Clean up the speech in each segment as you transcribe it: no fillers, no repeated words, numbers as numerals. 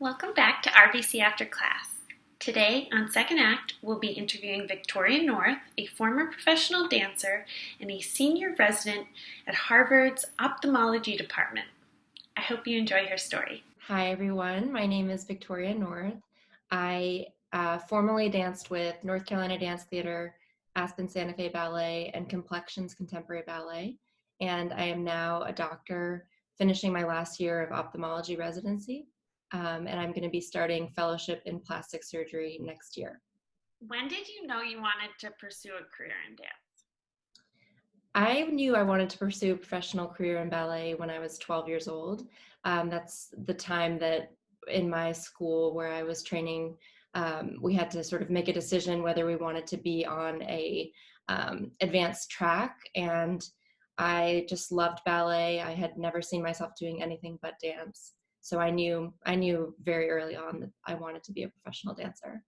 Welcome back to RBC After Class. Today, on Second Act, we'll be interviewing Victoria North, a former professional dancer and a senior resident at Harvard's Ophthalmology Department. I hope you enjoy her story. Hi, everyone. My name is Victoria North. I formerly danced with North Carolina Dance Theater, Aspen Santa Fe Ballet, and Complexions Contemporary Ballet. And I am now a doctor finishing my last year of ophthalmology residency. And I'm going to be starting fellowship in plastic surgery next year. When did you know you wanted to pursue a career in dance? I knew I wanted to pursue a professional career in ballet when I was 12 years old. That's the time that in my school where I was training, we had to sort of make a decision whether we wanted to be on a advanced track. And I just loved ballet. I had never seen myself doing anything but dance. So I knew very early on that I wanted to be a professional dancer.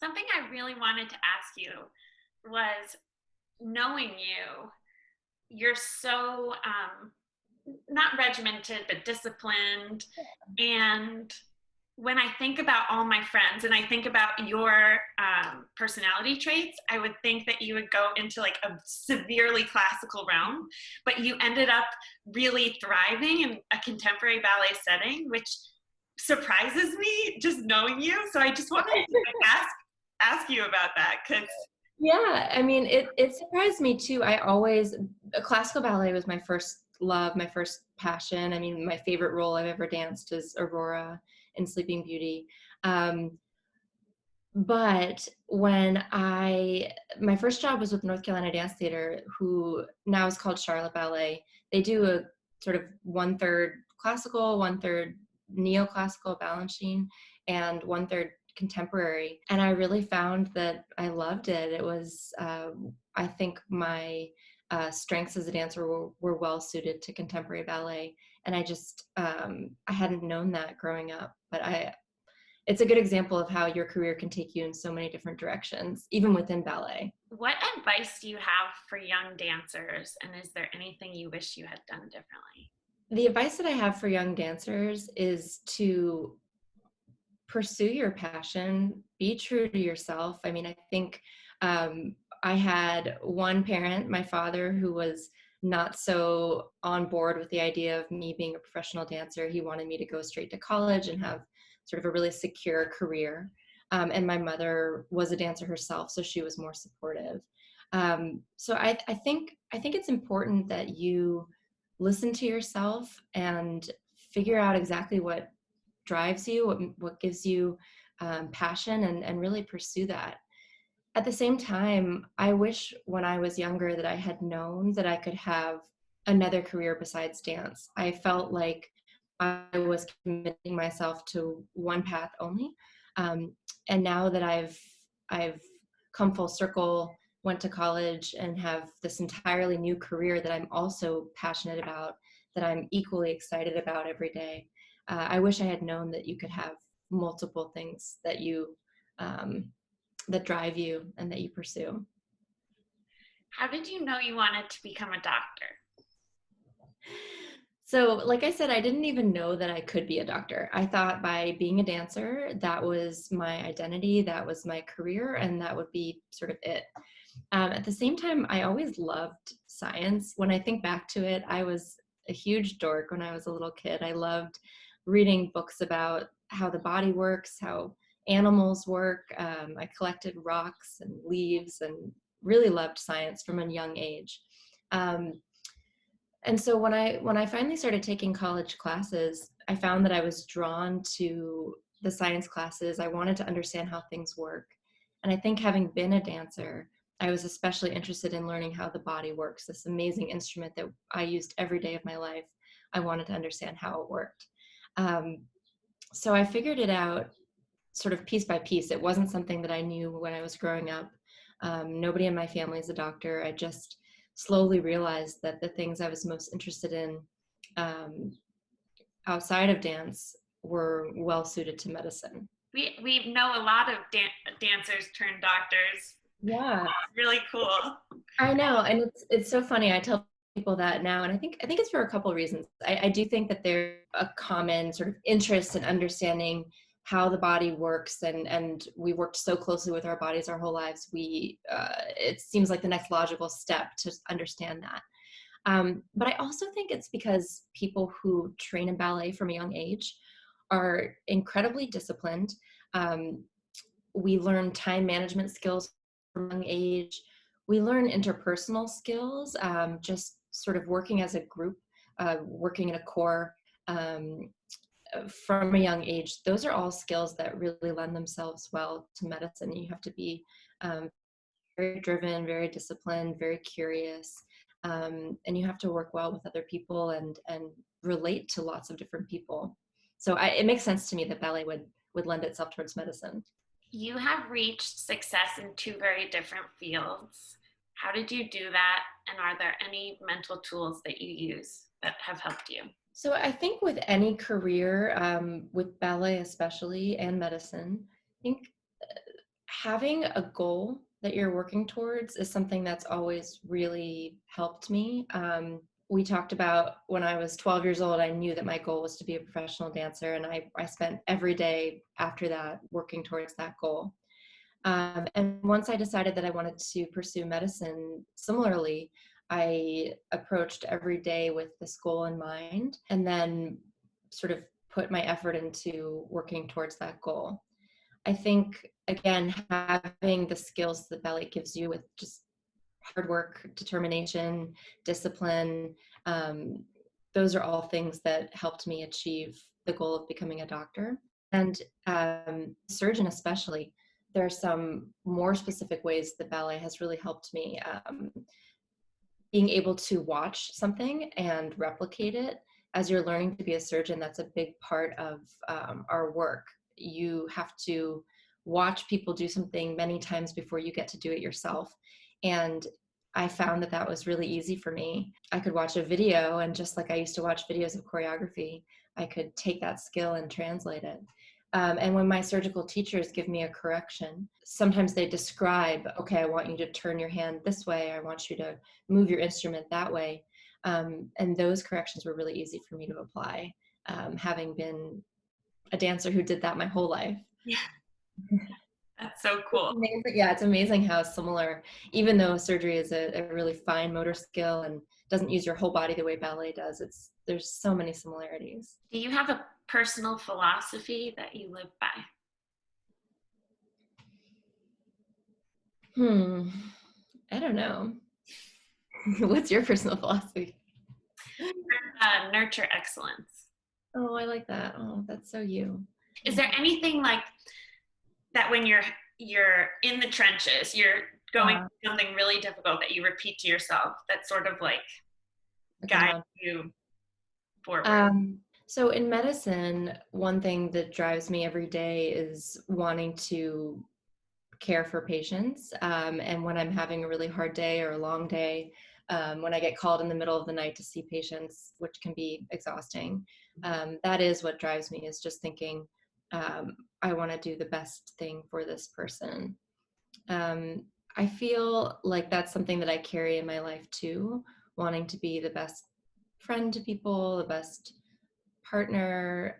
Something I really wanted to ask you was, knowing you're so not regimented, but disciplined. And when I think about all my friends and I think about your personality traits, I would think that you would go into like a severely classical realm, but you ended up really thriving in a contemporary ballet setting, which surprises me just knowing you. So I just wanted to ask you about that, because Yeah, I mean, it surprised me too. Classical ballet was my first love, my first passion. I mean, my favorite role I've ever danced is Aurora in Sleeping Beauty. But my first job was with North Carolina Dance Theater, who now is called Charlotte Ballet. They do a sort of 1/3 classical, 1/3 neoclassical balancing, and 1/3 contemporary. And I really found that I loved it. It was, I think my strengths as a dancer were well suited to contemporary ballet. And I hadn't known that growing up, but it's a good example of how your career can take you in so many different directions, even within ballet. what advice do you have for young dancers, and is there anything you wish you had done differently? The advice that I have for young dancers is to pursue your passion, be true to yourself. I mean, I think I had one parent, my father, who was not so on board with the idea of me being a professional dancer. He wanted me to go straight to college and have sort of a really secure career. And my mother was a dancer herself, so she was more supportive. So I think it's important that you listen to yourself and figure out exactly what drives you, what gives you passion, and really pursue that. At the same time, I wish when I was younger that I had known that I could have another career besides dance. I felt like I was committing myself to one path only. And now that I've come full circle, went to college, and have this entirely new career that I'm also passionate about, that I'm equally excited about every day. I wish I had known that you could have multiple things that that drive you and that you pursue. How did you know you wanted to become a doctor? So, like I said, I didn't even know that I could be a doctor. I thought by being a dancer, that was my identity, that was my career, and that would be sort of it. At the same time, I always loved science. When I think back to it, I was a huge dork when I was a little kid. I loved reading books about how the body works, how animals work. I collected rocks and leaves and really loved science from a young age. And so when I finally started taking college classes, I found that I was drawn to the science classes. I wanted to understand how things work. And I think having been a dancer, I was especially interested in learning how the body works, this amazing instrument that I used every day of my life. I wanted to understand how it worked. So I figured it out sort of piece by piece. It wasn't something that I knew when I was growing up. Nobody in my family is a doctor. I just slowly realized that the things I was most interested in outside of dance were well suited to medicine. We know a lot of dancers turned doctors. Yeah, Really cool. I know, and it's so funny. I tell people that now, and I think it's for a couple of reasons. I do think that there's a common sort of interest in understanding how the body works, and we worked so closely with our bodies our whole lives. It seems like the next logical step to understand that. But I also think it's because people who train in ballet from a young age are incredibly disciplined. Um, we learn time management skills from a young age. We learn interpersonal skills, just sort of working as a group, working in a core um, from a young age. Those are all skills that really lend themselves well to medicine. You have to be um, very driven, very disciplined, very curious, and you have to work well with other people and relate to lots of different people. So it makes sense to me that ballet would lend itself towards medicine. You have reached success in two very different fields. How did you do that? And are there any mental tools that you use that have helped you? So I think with any career, with ballet especially and medicine, I think having a goal that you're working towards is something that's always really helped me. We talked about when I was 12 years old, I knew that my goal was to be a professional dancer, and I spent every day after that working towards that goal. And once I decided that I wanted to pursue medicine, similarly, I approached every day with this goal in mind, and then sort of put my effort into working towards that goal. I think, again, having the skills that ballet gives you with just hard work, determination, discipline, um, those are all things that helped me achieve the goal of becoming a doctor. And surgeon especially, there are some more specific ways that ballet has really helped me. Being able to watch something and replicate it as you're learning to be a surgeon, that's a big part of our work. You have to watch people do something many times before you get to do it yourself. And I found that that was really easy for me. I could watch a video, and just like I used to watch videos of choreography, I could take that skill and translate it. And when my surgical teachers give me a correction, sometimes they describe, okay, I want you to turn your hand this way. I want you to move your instrument that way. And those corrections were really easy for me to apply, having been a dancer who did that my whole life. Yeah, that's so cool. Yeah, it's amazing how similar, even though surgery is a really fine motor skill and doesn't use your whole body the way ballet does, there's so many similarities. Do you have a personal philosophy that you live by? I don't know. What's your personal philosophy? Nurture excellence. Oh, I like that. Oh, that's so you. Is there anything like that when you're in the trenches, you're going through something really difficult that you repeat to yourself that sort of like guides you forward? So in medicine, one thing that drives me every day is wanting to care for patients. And when I'm having a really hard day or a long day, when I get called in the middle of the night to see patients, which can be exhausting, that is what drives me, is just thinking, I want to do the best thing for this person. I feel like that's something that I carry in my life too, wanting to be the best friend to people, the best partner.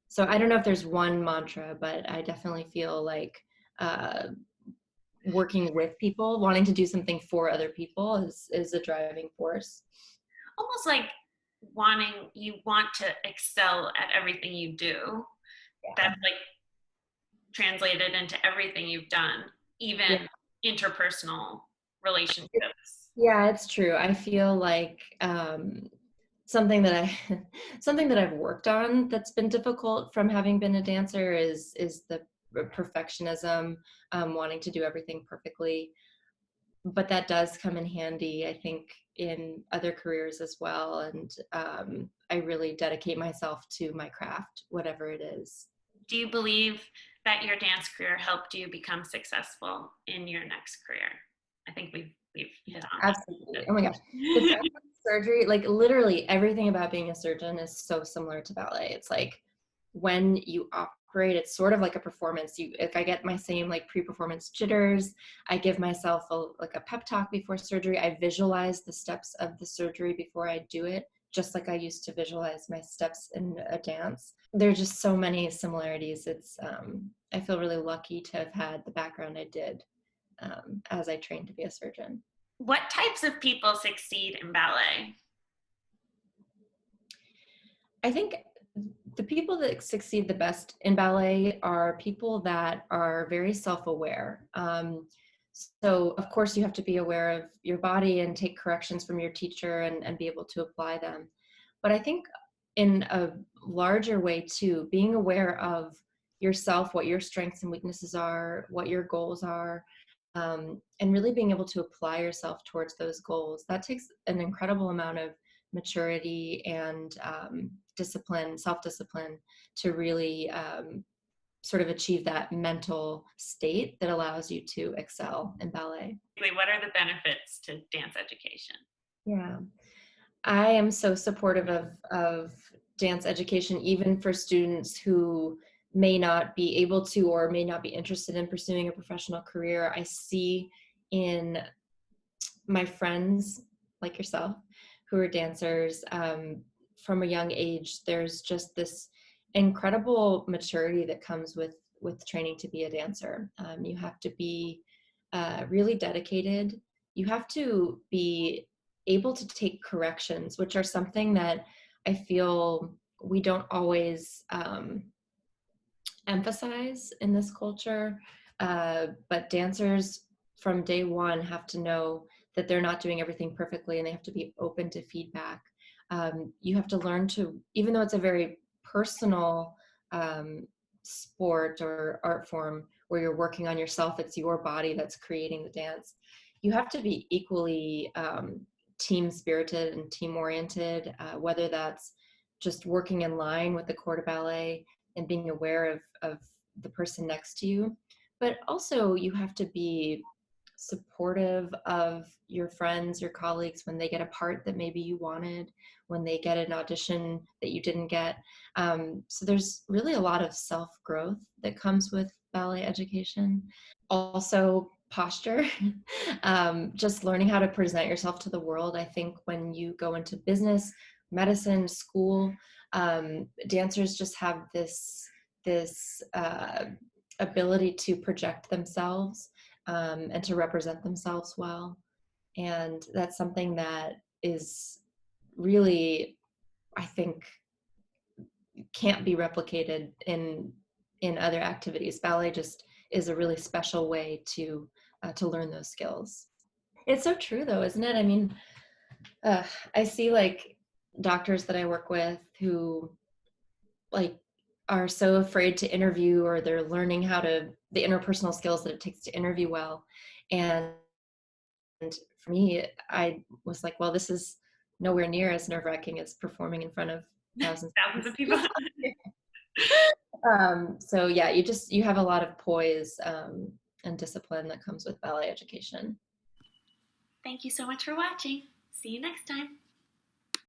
So I don't know if there's one mantra, but I definitely feel like working with people, wanting to do something for other people is a driving force. Almost like you want to excel at everything you do. Yeah. That's like translated into everything you've done, even interpersonal relationships. Yeah, it's true. I feel like something that I've worked on that's been difficult from having been a dancer is the perfectionism, wanting to do everything perfectly. But that does come in handy, I think, in other careers as well. And I really dedicate myself to my craft, whatever it is. Do you believe that your dance career helped you become successful in your next career? I think we've hit on Absolutely. That. Oh my gosh. Surgery, like literally everything about being a surgeon is so similar to ballet. It's like when you operate, it's sort of like a performance. If I get my same like pre-performance jitters, I give myself like a pep talk before surgery. I visualize the steps of the surgery before I do it, just like I used to visualize my steps in a dance. There are just so many similarities. I feel really lucky to have had the background I did as I trained to be a surgeon. What types of people succeed in ballet? I think the people that succeed the best in ballet are people that are very self-aware. So of course you have to be aware of your body and take corrections from your teacher and be able to apply them. But I think in a larger way too, being aware of yourself, what your strengths and weaknesses are, what your goals are, and really being able to apply yourself towards those goals. That takes an incredible amount of maturity and discipline, self-discipline, to really sort of achieve that mental state that allows you to excel in ballet. What are the benefits to dance education? Yeah, I am so supportive of dance education, even for students who may not be able to or may not be interested in pursuing a professional career. I see in my friends like yourself who are dancers from a young age, there's just this incredible maturity that comes with training to be a dancer. You have to be really dedicated. You have to be able to take corrections, which are something that I feel we don't always emphasize in this culture. But dancers from day one have to know that they're not doing everything perfectly, and they have to be open to feedback. You have to learn to, even though it's a very personal sport or art form where you're working on yourself, it's your body that's creating the dance. You have to be equally team spirited and team oriented, whether that's just working in line with the corps de ballet and being aware of the person next to you. But also you have to be supportive of your friends, your colleagues, when they get a part that maybe you wanted, when they get an audition that you didn't get. So there's really a lot of self-growth that comes with ballet education. Also posture, just learning how to present yourself to the world. I think when you go into business, medicine, school, dancers just have this ability to project themselves and to represent themselves well. And that's something that is really, I think, can't be replicated in other activities. Ballet just is a really special way to learn those skills. It's so true though, isn't it? I mean, I see like doctors that I work with who like are so afraid to interview, or they're learning how to, the interpersonal skills that it takes to interview well. And for me, I was like, well, this is nowhere near as nerve-wracking as performing in front of thousands Thousands of people. So yeah, you have a lot of poise and discipline that comes with ballet education. Thank you so much for watching. See you next time.